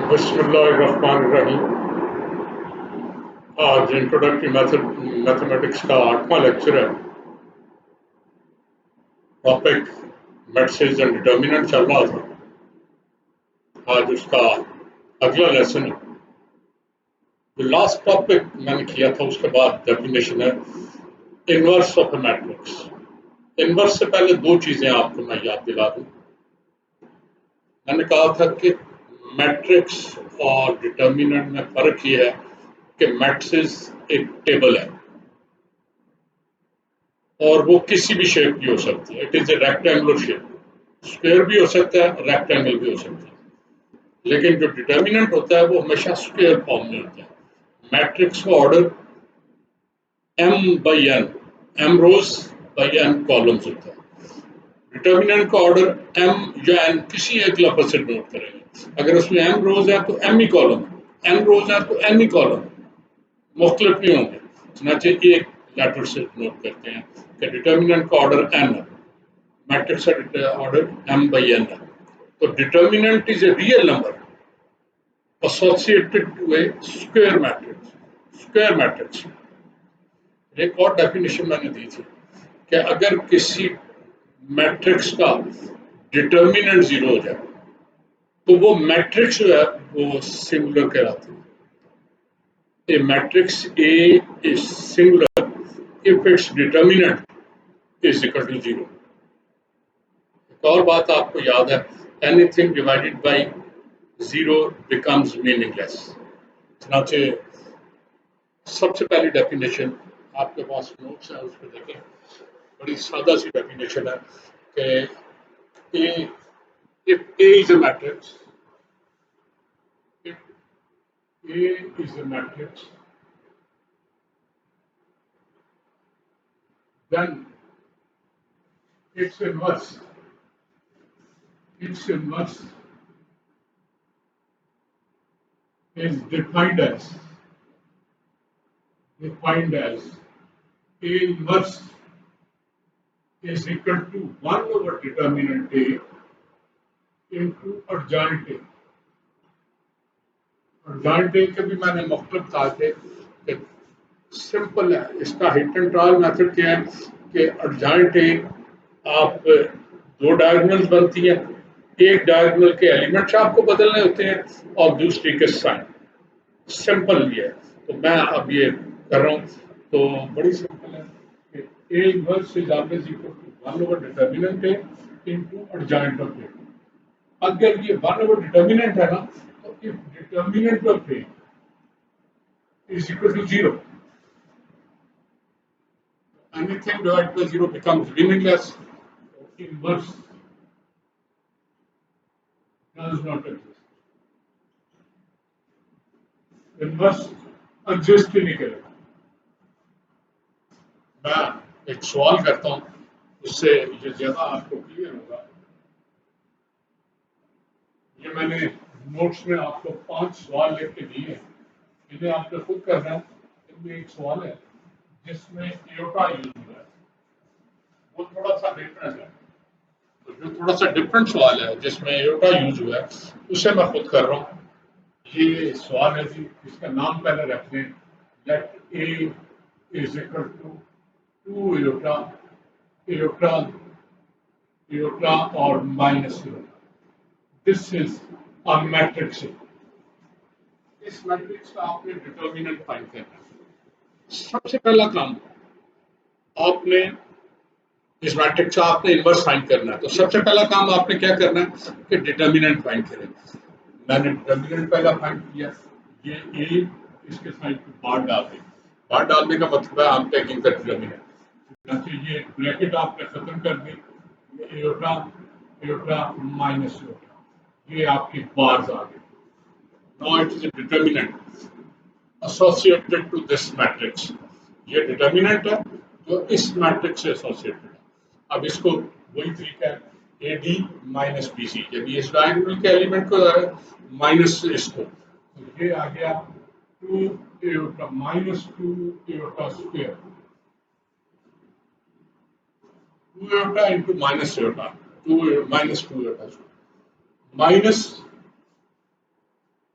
بسم اللہ الرحمن الرحیم. آج انٹروڈکٹری میتھمیٹکس کا 8واں لیکچر ہے. ٹاپک میٹرسز اینڈ ڈٹرمیننٹ چل رہا تھا. آج اس کا اگلا لیسن ہے. جو لاسٹ ٹاپک میں نے کیا تھا اس کے بعد ڈیفینیشن ہے inverse of a matrix. Inverse سے پہلے دو چیزیں آپ کو میں یاد دلا دوں. میں نے کہا تھا کہ میٹرکس اور ڈٹرمیننٹ میں فرق یہ ہے کہ میٹرسز ایک ٹیبل ہے اور وہ کسی بھی شیپ کی ہو سکتی ہے. It is a rectangular shape. Square بھی ہو سکتا ہے, ریکٹینگل بھی ہو سکتا ہے. لیکن جو ڈٹرمیننٹ ہوتا ہے وہ ہمیشہ اسکوئر فارم میں ہوتا ہے. میٹرکس کا order M by N, M rows by N columns ہوتا ہے. ڈٹرمیننٹ کا آرڈر ایم یا این کسی ایک لفظ سے نوٹ کریں گے. اگر اس میں ایم روز ہے تو ایم ہی کالم, این روز ہے تو این ہی کالم, مختلف نہیں ہوں گے. چنانچہ ایک لیٹر سے نوٹ کرتے ہیں کہ ڈٹرمیننٹ کا آرڈر این ہے, میٹرکس کا آرڈر ایم بائی این ہے. تو determinant is a real number associated to a square matrix. Square matrix. ایک اور ڈیفینیشن میں نے دی تھی کہ اگر کسی میٹرکس کا ڈٹرمیننٹ زیرو ہو جائے تو وہ میٹرکس جو ہے وہ سنگولر کہلاتی ہے. A matrix A is singular if its determinant is equal to 0. ایک اور بات آپ کو یاد ہے, anything divided by 0 becomes meaningless. چنانچہ سب سے پہلی ڈیفینیشن آپ کے پاس نوٹس ہے, اس پہ دیکھیں. بڑی سادہ سی ڈیفینیشن ہے کہ if A is a matrix, if A is a matrix, then its inverse is defined as A inverse is equal to 1 over determinant A into adjoint A. adjoint A کے بھی میں نے مختلف کہا تھے کہ سمپل ہے. اس کا ہٹ اینڈ ٹرائل میتھڈ کیا ہے کہ adjoint A آپ دو ڈائگنلز بنتی ہیں, ایک ڈائگنل کے ایلیمنٹس آپ کو بدلنے ہوتے ہیں اور دوسری کے سائن. سمپل یہ ہے. تو میں اب یہ کر رہا ہوں تو بڑی سمپل ہے کہ A inverse is always equal to 1 over determinant A into adjoint of A. اگر یہ 1 over determinant ہے نا تو if determinant of A is equal to 0, anything divided by 0 becomes meaningless. Inverse does not exist. Inverse exist ہی نہیں کرے گا. میں ایک سوال کرتا ہوں, اس سے یہ زیادہ آپ کو کلیئر ہوگا. یہ میں نے نوٹس میں آپ کو 5 سوال لکھ کے دیے ہیں, انہیں آپ نے خود کرنا ہے. ان میں ایک سوال ہے جس میں ایوٹا یوز ہوا ہے, وہ تھوڑا سا ڈفرنٹ ہے. تو جو تھوڑا سا ڈفرنٹ سوال ہے جس میں ایوٹا یوز ہوا ہے اسے میں خود کر رہا ہوں. یہ سوال ہے جی, اس کا نام پہلے رکھ لیں. Let A is equal to 2 iota اور minus iota. This is A matrix. اس میٹرکس کا آپ نے ڈٹرمیننٹ فائنڈ کرنا ہے. سب سے پہلا کام آپ نے اس میٹرکس کا آپ نے انورس فائنڈ کرنا ہے. تو سب سے پہلا کام آپ نے کیا کرنا ہے کہ ڈٹرمیننٹ فائنڈ کریں. میں نے ڈٹرمیننٹ پہلا فائنڈ کیا, یہ اے اس کے سائڈ پہ بار ڈال دیں. بار ڈالنے کا مطلب ہے ہم ٹیکنگ کا ڈٹرمیننٹ. یہ بریکٹ آپ نے ختم کر دی, ایوٹا مائنس ایوٹا, یہ آپ کی بارز آ گئی. Now it is a determinant associated to this matrix. یہ ڈٹرمیننٹ ہے جو اس میٹرکس سے ایسوسیٹڈ ہے. اب اس کو وہی طریقہ ہے A D minus B C, یعنی اس ڈائگنل کے ایلیمنٹ کو مائنس اس کو, تو یہ آ گیا 2 iota minus 2 iota square, 2 iota into minus iota, 2 minus 2 iota square minus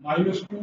-2,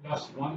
+1,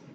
3,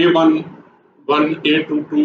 A1 1 A2 2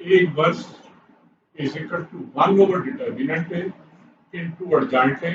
A inverse is equal to 1 over determinant A into adjoint A,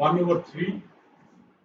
1 over 3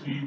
3,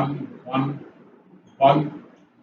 1 1 1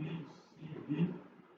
ABCD,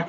x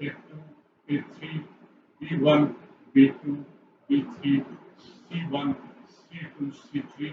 A2 A3 B1 B2 B3 C1 C2 C3,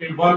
A1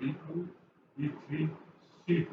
B2 B3 C2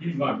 B1,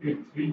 A3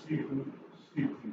C2 C3,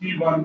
C1,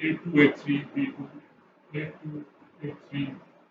A2 A3 B2 A2 A3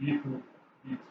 B2 B3,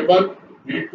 A1 B2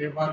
A1,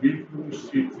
B2 C3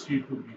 C2 B3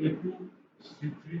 A2 C3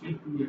C2 A3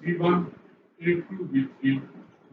C1 A2 B3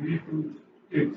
B2 A3,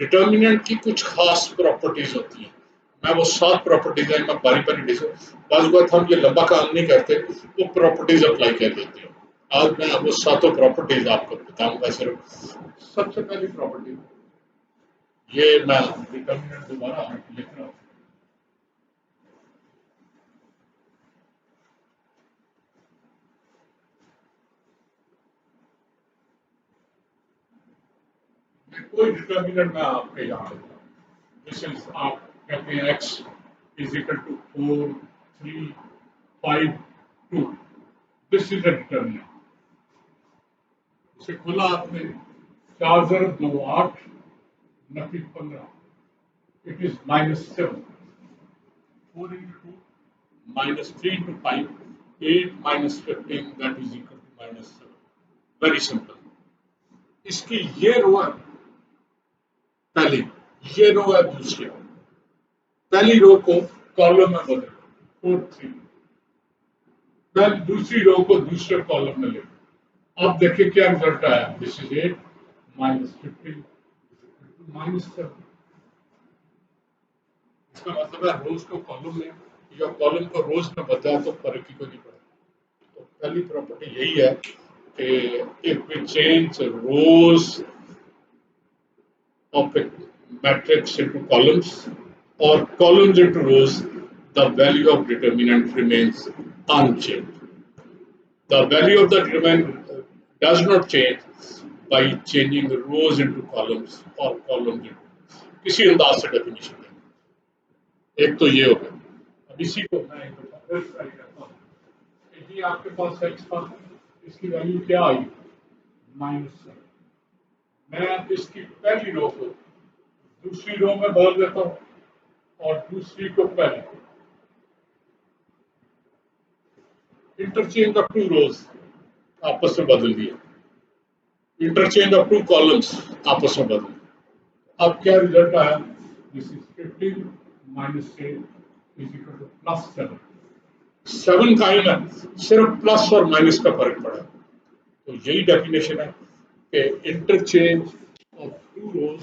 ڈٹرمیننٹ کی کچھ خاص properties ہوتی ہیں. میں وہ 7 properties ہیں میں باری باری ڈسکس بعض اوقات ہم یہ لمبا کام نہیں کرتے وہ پراپرٹیز اپلائی کر دیتے ہیں. آج میں وہ 7 پراپرٹیز آپ کو بتاؤں گا. صرف سب سے پہلی پراپرٹی یہ میں ڈٹرمیننٹ دوبارہ لکھ رہا ہوں. کوئی ڈٹرمیننٹ میں آپ کے یہاں لکھ رہا ہوں. جیسے آپ کہتے ہیں x is equal to 4 3 5 2. This is a determinant. اسے کھولا آپ نے 4 ضرب 2 8 نفی 15. It is -7. 4 into 2 -3 into 5 8 minus 15 that is equal to -7. Very simple. اس کی یہ رو ہے پہلی یہ رو ہے دوسری. پہلی رو کو کالم میں بدل 4 3 پہلی دوسری رو کو دوسرے کالم میں لے. اب دیکھیں کیا رزلٹ آیا. دس از 8 -15 -7. اس کا مطلب ہے روز کو کالم میں یا کالم کو روز میں بدلا تو فرق ہی کو نہیں پڑا. تو پہلی پراپرٹی یہی ہے کہ if we change rows of a matrix into columns or columns into rows, the value of determinant remains unchanged. The value of the determinant does not change by changing the rows into columns or columns into کسی انداز سے definition ہے. ایک تو یہ ہو گیا. اب اسی کو میں ایک دفعہ ٹرائی کرتا ہوں. یہ آپ کے پاس ایکس تھا اس کی ویلیو کیا آئی -7. میں اس کی پہلی رو کو دوسری رو میں بدل دیتا ہوں اور دوسری کو پہلی. انٹرچینج آف 2 روز آپس میں بدل دیا. انٹرچینج آف 2 کالمس آپس میں بدل. اب کیا رزلٹ آیا. دس از 15 -8 is equal to +7. 7 قائم ہے صرف پلس اور مائنس کا فرق پڑا. تو یہی ڈیفینیشن ہے کہ interchange of 2 rows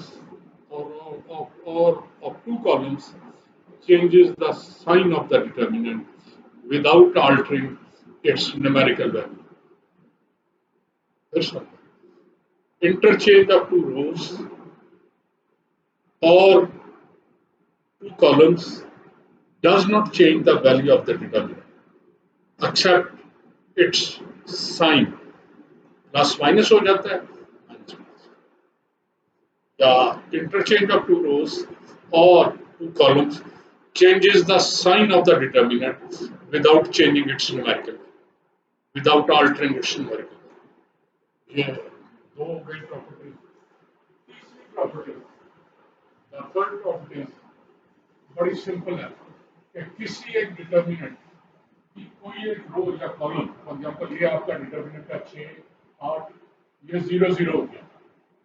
or of 2 columns changes the sign of the determinant without altering its numerical value. Interchange of 2 rows or 2 columns does not change the value of the determinant except its sign. Plus minus ہو جاتا ہے minus minus. The interchange of 2 rows or 2 columns changes the sign of the determinant without changing its numerical value, without altering its numerical value. یہ دو ہو گئی property. تیسری property the third property بڑی simple ہے کہ کسی ایک ڈٹرمیننٹ کی کوئی ایک رو یا کالم فار ایگزامپل یہ آپ کا ڈٹرمیننٹ ہے 6 8 یہ 0 0 ہو گیا.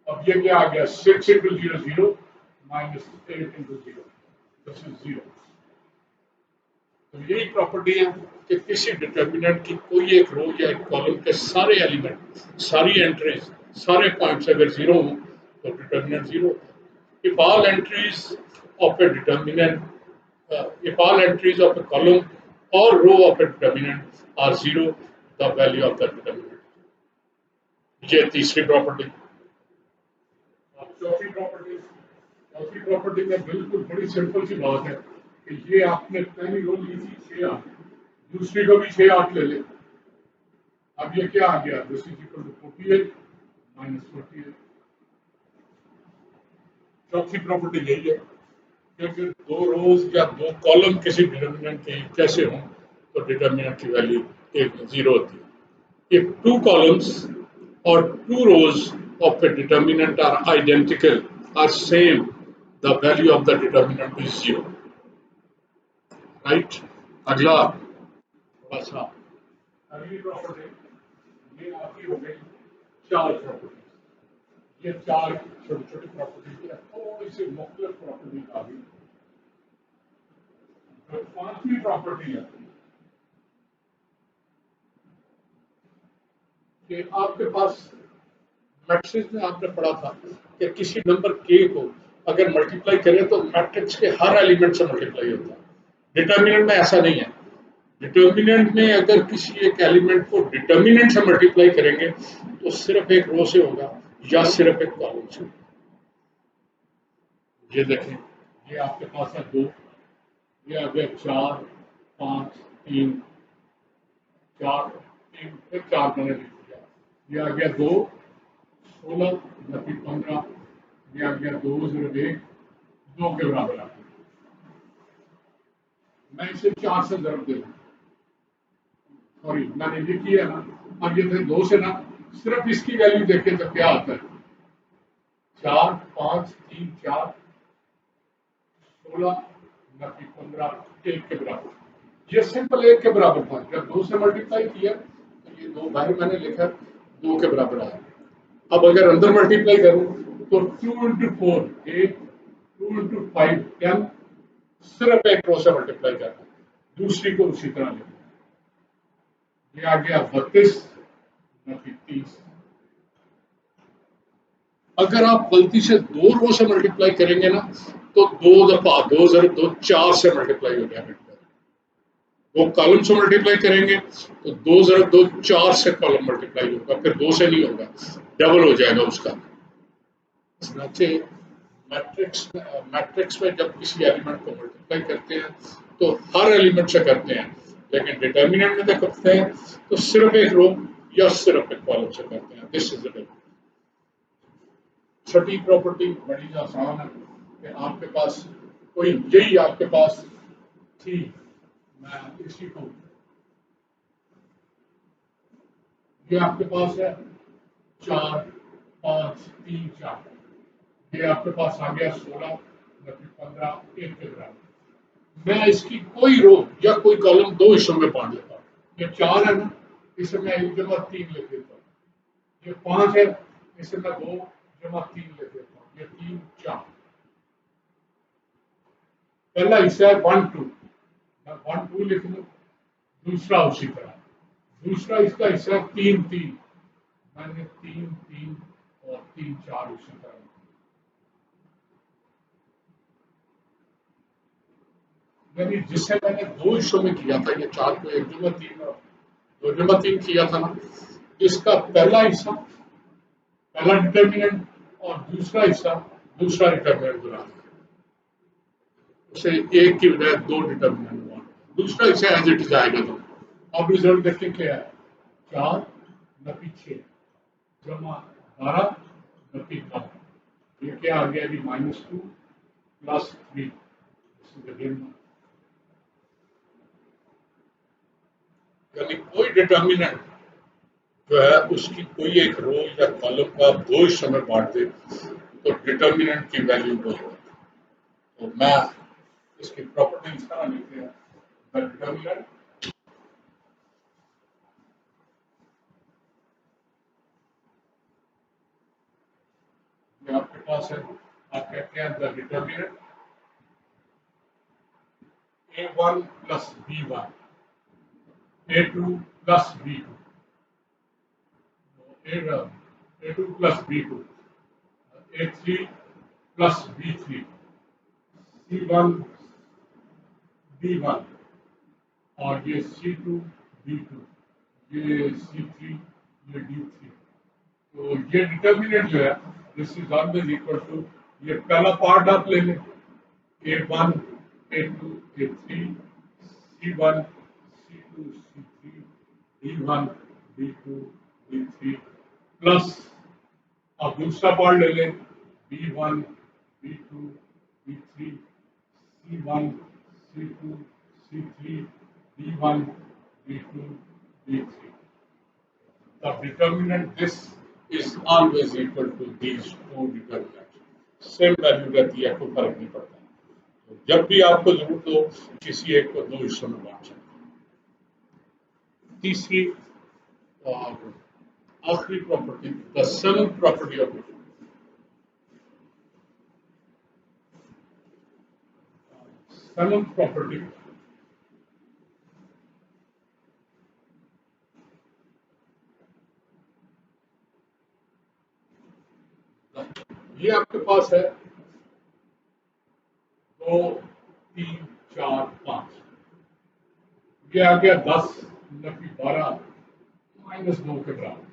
اب یہ کیا آ گیا 6 into 0 0 minus 8 into 0. This is 0. تو یہی پراپرٹی ہے کہ کسی ڈٹرمیننٹ کی کوئی ایک رو یا ایک کالم کے سارے ایلیمنٹ ساری انٹریز سارے پوائنٹس اگر 0 ہوں تو ڈٹرمیننٹ 0 ہوتا ہے. If all entries of a determinant, if all entries of a column or row of a determinant are 0, the value of the determinant. یہ تیسری پراپرٹی. چوتھی پراپرٹی میں بالکل بڑی سمپل سی بات ہے کہ یہ آپ نے پہلی رو لی تھی 6 8 دوسری کو بھی 6 8 لے لے. اب یہ کیا آ گیا this is equal to 48 minus 48. چوتھی پراپرٹی یہی ہے کہ اگر 2 روز یا 2 کالم کسی ڈٹرمیننٹ کے کیسے ہوں تو ڈٹرمیننٹ کی ویلیو 0 ہوتی ہے. If 2 columns or 2 rows of a determinant are identical or same, the value of the determinant is 0. Right? اگلا تھوڑا سا اگلی پراپرٹی یہ آپ کی ہو گئی 4 پراپرٹی. یہ 4 چھوٹی چھوٹی پراپرٹی ہے. تھوڑی سی مختلف پراپرٹی آ گئی. جو 5ویں پراپرٹی ہے کہ آپ کے پاس میٹرکس میں آپ نے پڑھا تھا کہ کسی نمبر k کو اگر ملٹیپلائی کریں تو میٹرکس کے ہر ایلیمنٹ سے ملٹیپلائی ہوتا ہے. ڈٹرمیننٹ میں ایسا نہیں ہے. ڈٹرمیننٹ میں اگر کسی ایک ایلیمنٹ کو ڈٹرمیننٹ سے ملٹیپلائی کریں گے تو صرف ایک رو سے ہوگا یا صرف ایک کالم سے. یہ دیکھیں یہ آپ کے پاس ہے 2، یہ آ گیا 4 5 3 4 3 پھر 4 میں نے لکھ دیا. یہ آ گیا 2 16 نفی 15. یہ آ گیا 2 ضرب 1 2 کے برابر آ گیا. میں اسے 4 سے ضرب دے دوں. سوری میں نے یہ کیا نا. اب یہ تھے 2 سے نا صرف اس کی ویلیو دیکھیں تو کیا آتا ہے 4 5 3 4 16 نفی 15 1 کے برابر. یہ سمپل 1 کے برابر تھا. جب 2 سے ملٹیپلائی کیا تو یہ 2 باہر میں نے لکھا 2 کے برابر آیا. اب اگر اندر ملٹیپلائی کروں تو 2 into 4 8 2 into 5 10 صرف ایک رو سے ملٹیپلائی کرنا دوسری کو اسی طرح لکھنا. یہ آ گیا 32 نفی 30. اگر آپ غلطی سے 2 رو سے ملٹیپلائی کریں گے نا تو 2 دفعہ 2 ضرب 2 4 سے ملٹیپلائی ہو جائے گا. وہ کالم سے ملٹیپلائی کریں گے تو 2 ضرب 2 4 سے کالم ملٹیپلائی ہوگا پھر 2 سے نہیں ہوگا ڈبل ہو جائے گا اس کا. چنانچہ میٹرکس میں جب کسی ایلیمنٹ کو ملٹیپلائی کرتے ہیں تو ہر ایلیمنٹ سے کرتے ہیں لیکن ڈٹرمیننٹ میں جب کرتے ہیں تو صرف ایک رو یا صرف ایک کالم سے کرتے ہیں. دس از اٹ. چھٹی پراپرٹی بڑی آسان ہے کہ آپ کے پاس کوئی یہی آپ کے پاس تھی. میں اسی کو یہ آپ کے پاس ہے 4 5 3 4. یہ آپ کے پاس آ گیا 16 نفی 15 1 کے برابر. میں اس کی کوئی رو یا کوئی کالم 2 حصوں میں بانٹ لیتا ہوں. یہ 4 ہے نا اسے میں 1 جمع 3 لکھ دیتا ہوں. یہ 5 ہے اسے میں 2 جمع 3 لکھ دیتا ہوں. یہ 3 4. پہلا حصہ ہے 1 2 میں 1 2 لکھ لوں. دوسرا اسی طرح. دوسرا اس کا حصہ 3 3 میں نے 3 3 اور 3 4 اسی طرح. یعنی جس سے میں نے 2 حصوں میں کیا تھا یہ 4 کو 1 جمع 3 اور 2 جمع 3 کیا تھا نا اس کا پہلا حصہ پہلا ڈٹرمیننٹ اور دوسرا حصہ دوسرا ڈٹرمیننٹ بنا دیا. اسے ایک کی بجائے 2 ڈٹرمیننٹ ہوا. دوسرا حصہ ایز اٹ از آئے گا. تو اب ریزلٹ دیکھیں کیا ہے 4 نفی 6 جمع 12 نفی 10. یہ کیا آ گیا ابھی -2 + 3. یعنی کوئی ڈٹرمیننٹ جو ہے اس کی کوئی ایک رو یا کالم کا 2 حصوں میں بانٹ دے تو ڈٹرمیننٹ کی ویلیو وہی ہوتی ہے. تو میں اس کی پراپرٹی اس طرح لکھتے ہیں ڈٹرمیننٹ یہ آپ کے پاس ہے. آپ کہتے ہیں دا ڈٹرمیننٹ A1 + B1 A2 + B2 A2 + B2 A3 + B3 C1 B1 اور یہ C2 B2 یہ C3 یہ D3. تو یہ ڈٹرمیننٹ جو ہے دس از آلویز اکول ٹو یہ پہلا پارٹ آپ لے لیں A1 A2 A3 C1 C2 C3 D1 D2 D3 plus اب دوسرا پارٹ لے لیں B1 B2 B3 C1 C2 C3 D1 D2 D3. The determinant this is always equal to these two determinants. Same value رہتی ہے کوئی فرق نہیں پڑتا. جب بھی آپ کو ضرورت ہو کسی ایک کو 2 حصوں میں بانٹ سکتے ہیں. تیسری اور آخری property the seventh property of it. Seventh property یہ آپ کے پاس ہے 2 3 4 5 یہ آ گیا 10 نفی 12 -2 کے برابر.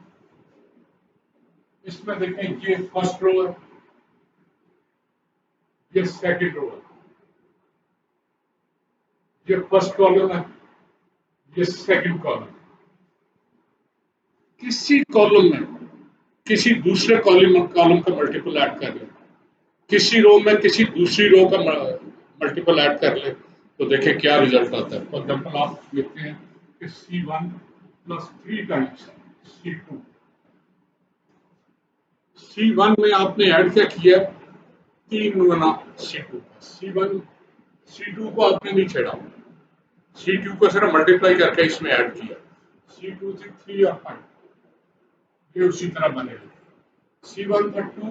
اس میں دیکھیں یہ فرسٹ رو ہے، یہ سیکنڈ رو ہے، یہ فرسٹ کالم ہے، یہ سیکنڈ کالم. کسی کالم میں کسی دوسرے کالم کا ملٹیپل ایڈ کر لیں، کسی رو میں کسی دوسری رو کا ملٹیپل ایڈ کر لیں تو دیکھیں کیا ریزلٹ آتا ہے. فار ایگزامپل آپ لکھتے ہیں کہ C1 + 3 ٹائمس C2. C1 میں آپ نے ایڈ کیا 3 گنا C2. C1 C2 کو آپ نے نہیں چھیڑا، C2 کو صرف ملٹیپلائی کر کے اس میں ایڈ کیا. C2 تھی 3 اور 5، یہ اسی طرح بنے گا. C1 تھا 2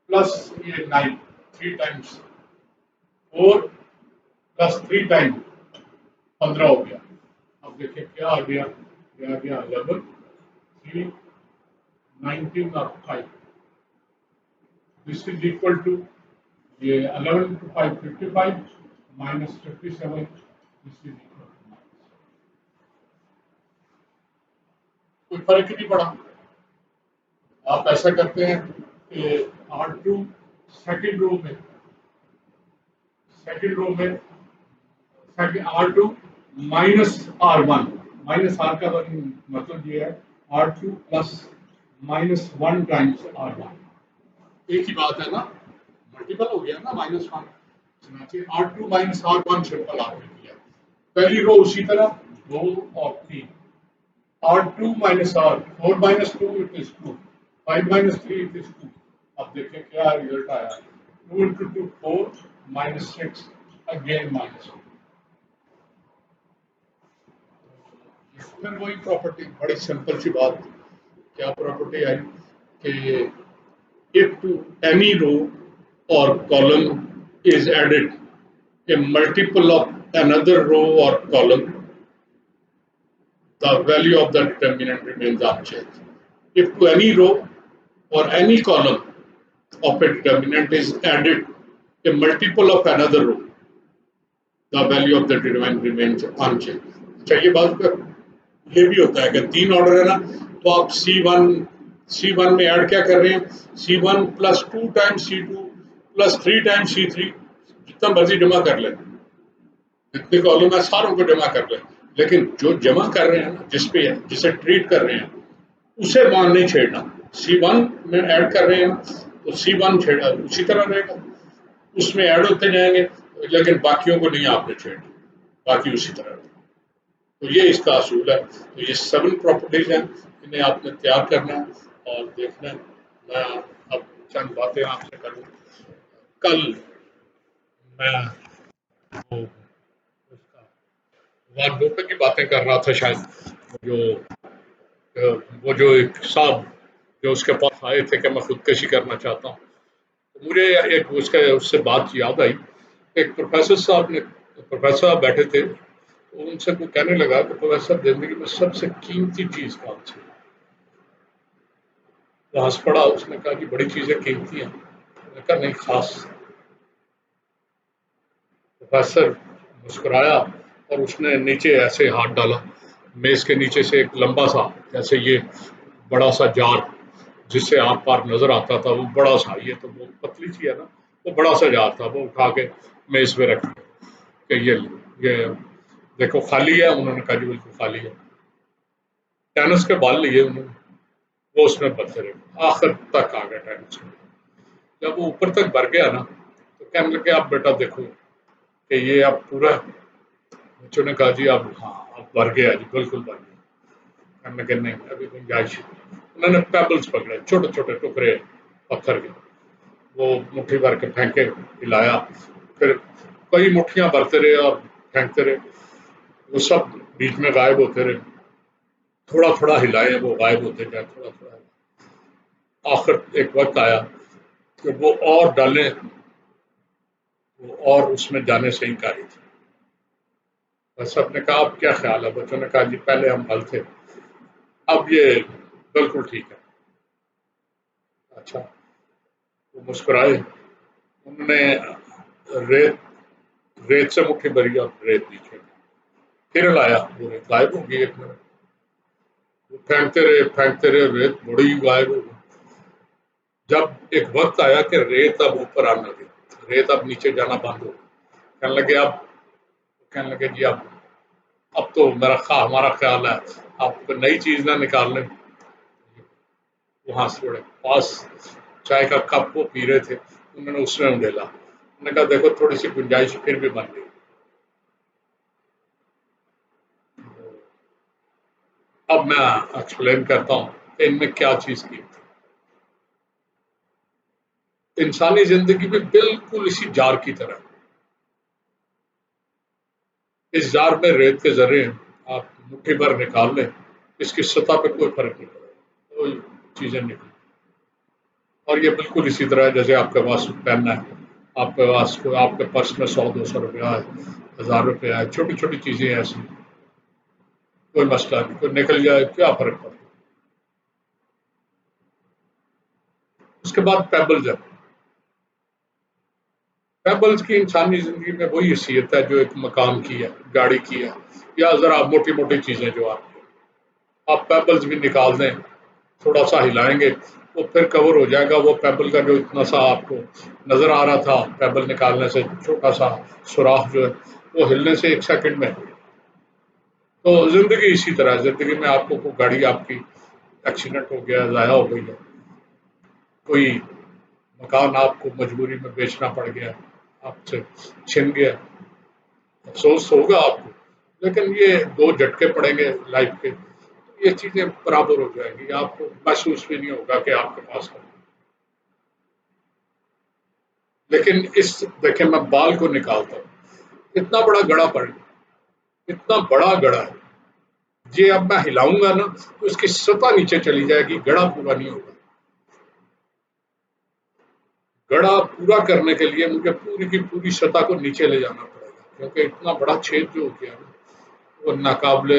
پلس یہ 9 3 ٹائمس 4 پلس 3 ٹائم 15 ہو گیا. اب دیکھیں کیا آ گیا، یہ آ گیا 11 3 19 اور 5. دس از اکول ٹو یہ 11 × 5 55 -57. This is equal to. کوئی فرق ہی نہیں پڑا. آپ ایسا کرتے ہیں کہ R2 سیکنڈ رو میں R2 -R1 -R کا مطلب یہ ہے R2 +-1 ٹائمس R1. ایک ہی بات ہے نا، ملٹیپل ہو گیا نا -1. چنانچہ R2 -R1 سمپل آپ نے کیا. پہلی رو اسی طرح 2 اور 3. R2 - R 4 - 2 it is 2 5 - 3 it is 2. اب دیکھیں کیا ریزلٹ آیا. 2 × 2 4 -6 again -2. پھر وہی پراپرٹی، بڑی سمپل سی بات. کیا پراپرٹی آئی کہ if to any row or column is added a multiple of another row or column, the value of the determinant remains unchanged. If to any row or any column of a determinant is added a multiple of another row, the value of the determinant remains unchanged. اچھا یہ بات یہ بھی ہوتا ہے کہ 3 order ہے نا، تو آپ C1 میں ایڈ کیا کر رہے ہیں، C1 + 2 Times C2 + 3 Times C3. جتنا مرضی جمع کر لیں، جتنے کالم ہے ساروں کو جمع کر لیں، لیکن جو جمع کر رہے ہیں جسے ٹریٹ کر رہے ہیں اسے مان نہیں چھیڑنا. C1 میں ایڈ کر رہے ہیں تو C1 چھیڑا اسی طرح رہے گا، اس میں ایڈ ہوتے جائیں گے، لیکن باقیوں کو نہیں آپ نے چھیڑنا، باقی اسی طرح رہے. تو یہ اس کا اصول ہے. تو یہ 7 پراپرٹیز ہیں، انہیں آپ نے تیار کرنا ہے اور دیکھنا ہے. میں اب چند باتیں آپ سے کروں. کل میں وار کی باتیں کر رہا تھا شاید، وہ جو ایک صاحب جو اس کے پاس آئے تھے کہ میں خودکشی کرنا چاہتا ہوں، تو مجھے ایک اس سے بات یاد آئی. ایک پروفیسر صاحب بیٹھے تھے، ان سے کوئی کہنے لگا کہ پروفیسر زندگی میں سب سے قیمتی چیز کون سی؟ وہ ہنس پڑا. اس نے کہا کہ بڑی چیزیں قیمتی ہیں. میں نے کہا نہیں، خاص. پروفیسر مسکرایا اور اس نے نیچے ایسے ہاتھ ڈالا میز کے نیچے سے، ایک لمبا سا جیسے یہ بڑا سا جار جس سے آپ پار نظر آتا تھا، وہ بڑا سا، یہ تو وہ پتلی سی ہے نا، وہ بڑا سا جار تھا، وہ اٹھا کے میز پہ رکھ کہ یہ دیکھو خالی ہے. انہوں نے کہا جی بالکل خالی ہے. ٹینس کے بال لیے انہوں نے، وہ اس میں بھرتے رہے، آخر تک آ گئے ٹینس کے. جب وہ اوپر تک بھر گیا نا تو کہنے لگے اب بیٹا دیکھو کہ یہ اب پورا. بچوں نے کہا جی اب ہاں اب بھر گیا جی، بالکل بھر گیا. کہنے لگے نہیں ابھی گنجائش. انہوں نے پیبلز پکڑے، چھوٹے چھوٹے ٹکڑے پتھر کے، وہ مٹھی بھر کے پھینکے، ہلایا، پھر کئی مٹھیاں بھرتے رہے اور پھینکتے رہے. وہ سب بیچ میں غائب ہوتے رہے. تھوڑا تھوڑا ہلائے، وہ غائب ہوتے جائے، تھوڑا تھوڑا. آخر ایک وقت آیا کہ وہ اور ڈالیں، وہ اور اس میں جانے سے انکاری تھی. سب نے کہا اب کیا خیال ہے؟ بچوں نے کہا جی پہلے ہم غلط تھے، اب یہ بالکل ٹھیک ہے. اچھا. وہ مسکرائے. انہوں نے ریت ریت سے مٹھی بھری اور ریت نیچے، پھر لایا وہ ریت غائب ہو گئی 1 منٹ، وہ پھینکتے رہے ریت بڑی غائب ہو گئی۔ جب ایک وقت آیا کہ ریت اب اوپر آنا لگی، ریت اب نیچے جانا بند ہو گئی، کہنے لگے جی اب تو ہمارا خیال ہے آپ کو نئی چیز نہ نکال لیں۔ وہاں سے بڑے پاس چائے کا کپ وہ پی رہے تھے، انہوں نے اس میں انڈیلا، انہوں نے کہا دیکھو تھوڑی سی گنجائش پھر بھی بن گئی۔ اب میں ایکسپلین کرتا ہوں کہ ان میں کیا چیز کی تھی۔ انسانی زندگی بھی بالکل اسی جار کی طرح، اس جار میں ریت کے ذرے ہیں، آپ مٹھی بھر نکال لیں، اس کی سطح پہ کوئی فرق نہیں پڑے، کوئی چیزیں نکلیں۔ اور یہ بالکل اسی طرح ہے جیسے آپ کے پاس پین ہے، آپ کے پاس آپ کے پرس میں 100-200 روپیہ ہے، 1000 روپیہ ہے، چھوٹی چھوٹی چیزیں ایسی، کوئی مسئلہ نہیں، کوئی نکل جائے کیا فرق پڑتا ہے۔ اس کے بعد پیبلز ہے، پیبلز کی انسانی زندگی میں وہی حیثیت ہے جو ایک مکان کی ہے، گاڑی کی ہے، یا ذرا موٹی موٹی چیزیں جو آپ پیبلز بھی نکال دیں، تھوڑا سا ہلائیں گے وہ پھر کور ہو جائے گا، وہ پیبل کا جو اتنا سا آپ کو نظر آ رہا تھا پیبل نکالنے سے چھوٹا سا سوراخ جو ہے وہ ہلنے سے 1 سیکنڈ میں۔ تو زندگی اسی طرح ہے، زندگی میں آپ کو کوئی گاڑی آپ کی ایکسیڈنٹ ہو گیا، ضائع ہو گئی ہے، کوئی مکان آپ کو مجبوری میں بیچنا پڑ گیا، آپ سے چھن گیا، افسوس ہوگا آپ کو، لیکن یہ 2 جھٹکے پڑیں گے لائف کے، یہ چیزیں برابر ہو جائیں گی، آپ کو محسوس بھی نہیں ہوگا کہ آپ کے پاس ہے۔ لیکن دیکھیں میں بال کو نکالتا ہوں، اتنا بڑا گڑا پڑ گیا، اتنا بڑا گڑا ہے، یہ اب میں ہلاؤں گا نا تو اس کی سطح نیچے چلی جائے گی، گڑا پورا نہیں ہوگا۔ گڑا پورا کرنے کے لیے مجھے پوری کی پوری سطح کو نیچے لے جانا پڑے گا، کیونکہ اتنا بڑا چھید جو ہو گیا نا وہ ناقابل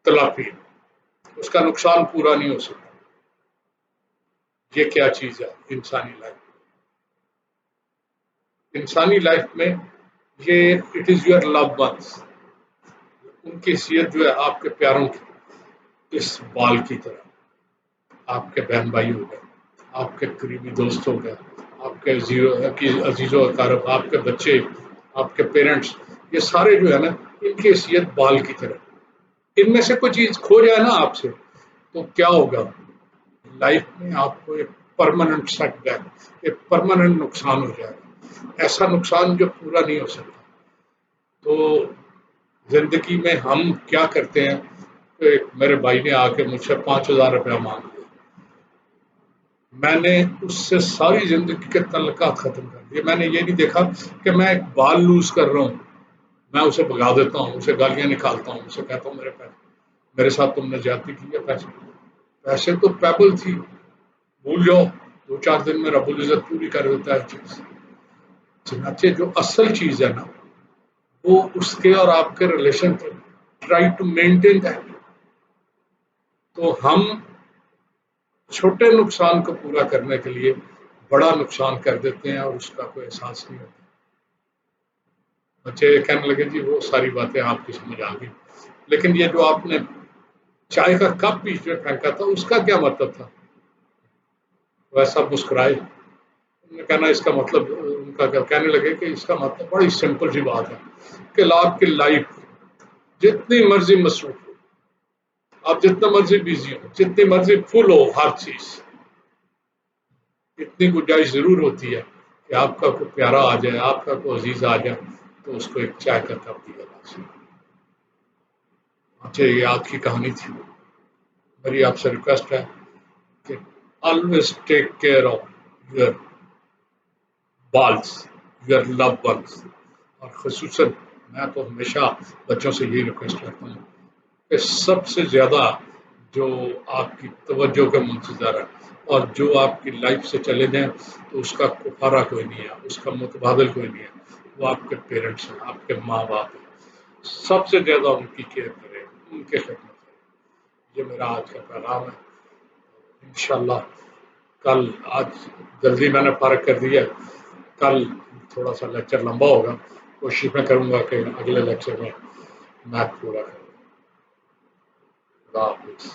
تلافی، اس کا نقصان پورا نہیں ہو سکتا۔ یہ کیا چیز ہے انسانی لائف؟ انسانی لائف میں یہ it is your love ones, ان کی حیثیت جو ہے آپ کے پیاروں کی، اس بال کی طرح، آپ کے بہن بھائی ہو گئے، آپ کے قریبی دوست ہو گئے، آپ کے عزیز و اقارب، آپ کے بچے، آپ کے پیرنٹس، یہ سارے جو ہے نا ان کی حیثیت بال کی طرح۔ ان میں سے کوئی چیز کھو جائے نا آپ سے تو کیا ہوگا؟ لائف میں آپ کو ایک پرماننٹ سیٹ بیک، ایک پرماننٹ نقصان ہو جائے گا، ایسا نقصان جو پورا نہیں ہو سکتا۔ تو زندگی میں ہم کیا کرتے ہیں کہ میرے بھائی نے آ کے مجھ سے 5000 روپیہ مانگ لیا، میں نے اس سے ساری زندگی کے تعلقات ختم کر دیے، میں نے یہ نہیں دیکھا کہ میں ایک بال لوز کر رہا ہوں، میں اسے بھگا دیتا ہوں، اسے گالیاں نکالتا ہوں، اسے کہتا ہوں میرے پیسے، میرے ساتھ تم نے زیادتی کی ہے، پیسے تو پیبل تھی، بھول جاؤ، 2-4 دن میں رب العزت پوری کر دیتا ہے چیز۔ چنانچہ جو اصل چیز ہے نا وہ اس کے اور آپ کے ریلیشن کو ٹرائی ٹو مینٹین ہے، تو ہم چھوٹے نقصان کو پورا کرنے کے لیے بڑا نقصان کر دیتے ہیں اور اس کا کوئی احساس نہیں ہوتا۔ بچے کہنے لگے جی وہ ساری باتیں آپ کی سمجھ آ گئی، لیکن یہ جو آپ نے چائے کا کپ بیچ میں پھینکا تھا اس کا کیا مطلب تھا؟ ویسا مسکرائے، انہوں نے کہنا اس کا مطلب، ان کا کہنے لگے کہ اس کا مطلب بڑی سمپل سی بات ہے کہ آپ کی لائف جتنی مرضی مصروف ہو، آپ جتنا مرضی بزی ہو، جتنی مرضی فل ہو، ہر چیز اتنی گنجائش ضرور ہوتی ہے کہ آپ کا کوئی پیارا آ جائے، آپ کا کوئی عزیز آ جائے تو اس کو ایک چائے کا کپ دیا جا سکے۔ اچھا یہ آج کی کہانی تھی، میری آپ سے ریکویسٹ ہے کہ always take care of your pals, your love ones, اور خصوصاً میں تو ہمیشہ بچوں سے یہی ریکویسٹ کرتا ہوں کہ سب سے زیادہ جو آپ کی توجہ کا منتظر ہے اور جو آپ کی لائف سے چلے جائیں تو اس کا کفارہ کوئی نہیں ہے، اس کا متبادل کوئی نہیں ہے، وہ آپ کے پیرنٹس ہیں، آپ کے ماں باپ ہیں، سب سے زیادہ ان کی کیئر کریں، ان کے خدمت کریں۔ یہ میرا آج کا پیغام ہے، انشاءاللہ کل، آج جلدی میں نے فارغ کر دیا، کل تھوڑا سا لیکچر لمبا ہوگا، کوشش میں کروں گا کہ اگلے لیکچر میں میتھ پورا کروں. خدا حافظ.